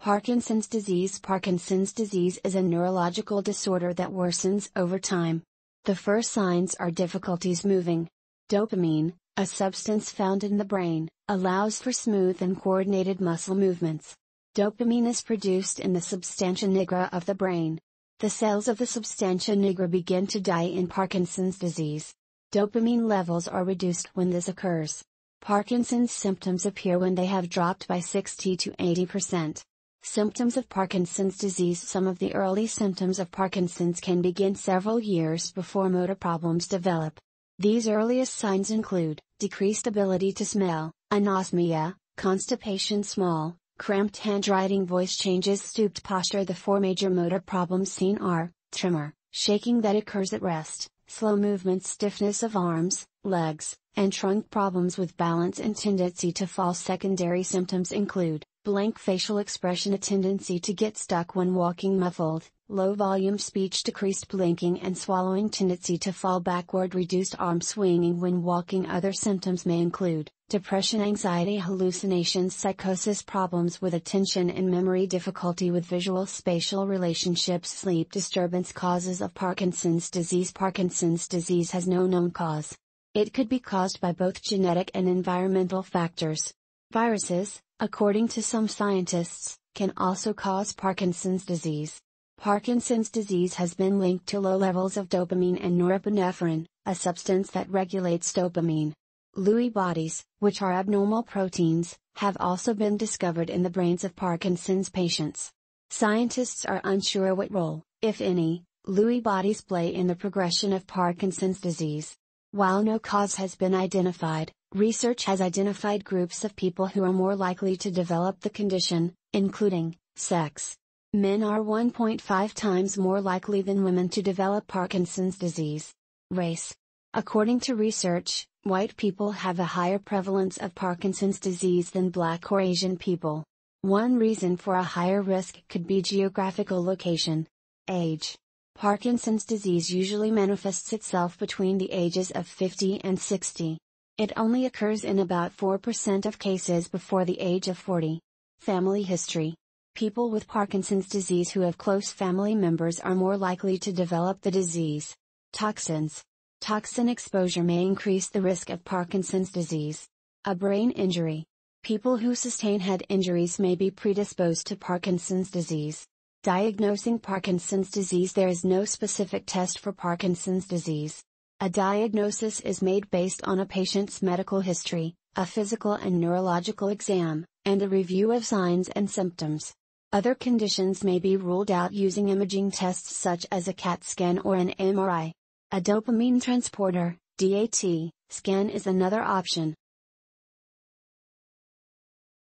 Parkinson's disease. Parkinson's disease is a neurological disorder that worsens over time. The first signs are difficulties moving. Dopamine, a substance found in the brain, allows for smooth and coordinated muscle movements. Dopamine is produced in the substantia nigra of the brain. The cells of the substantia nigra begin to die in Parkinson's disease. Dopamine levels are reduced when this occurs. Parkinson's symptoms appear when they have dropped by 60 to 80%. Symptoms of Parkinson's disease. Some of the early symptoms of Parkinson's can begin several years before motor problems develop. These earliest signs include decreased ability to smell, anosmia, constipation, small, cramped handwriting, voice changes, stooped posture. The four major motor problems seen are tremor, shaking that occurs at rest, slow movement, stiffness of arms, legs, and trunk, problems with balance and tendency to fall. Secondary symptoms include blank facial expression, a tendency to get stuck when walking, muffled, low volume speech, decreased blinking and swallowing, tendency to fall backward, reduced arm swinging when walking. Other symptoms may include depression, anxiety, hallucinations, psychosis, problems with attention and memory, difficulty with visual spatial relationships, sleep disturbance. Causes of Parkinson's disease. Parkinson's disease has no known cause. It could be caused by both genetic and environmental factors. Viruses, according to some scientists, can also cause Parkinson's disease. Parkinson's disease has been linked to low levels of dopamine and norepinephrine, a substance that regulates dopamine. Lewy bodies, which are abnormal proteins, have also been discovered in the brains of Parkinson's patients. Scientists are unsure what role, if any, Lewy bodies play in the progression of Parkinson's disease. While no cause has been identified, research has identified groups of people who are more likely to develop the condition, including sex. Men are 1.5 times more likely than women to develop Parkinson's disease. Race. According to research, white people have a higher prevalence of Parkinson's disease than Black or Asian people. One reason for a higher risk could be geographical location. Age. Parkinson's disease usually manifests itself between the ages of 50 and 60. It only occurs in about 4% of cases before the age of 40. Family history. People with Parkinson's disease who have close family members are more likely to develop the disease. Toxins. Toxin exposure may increase the risk of Parkinson's disease. A brain injury. People who sustain head injuries may be predisposed to Parkinson's disease. Diagnosing Parkinson's disease. There is no specific test for Parkinson's disease. A diagnosis is made based on a patient's medical history, a physical and neurological exam, and a review of signs and symptoms. Other conditions may be ruled out using imaging tests such as a CAT scan or an MRI. A dopamine transporter, DAT, scan is another option.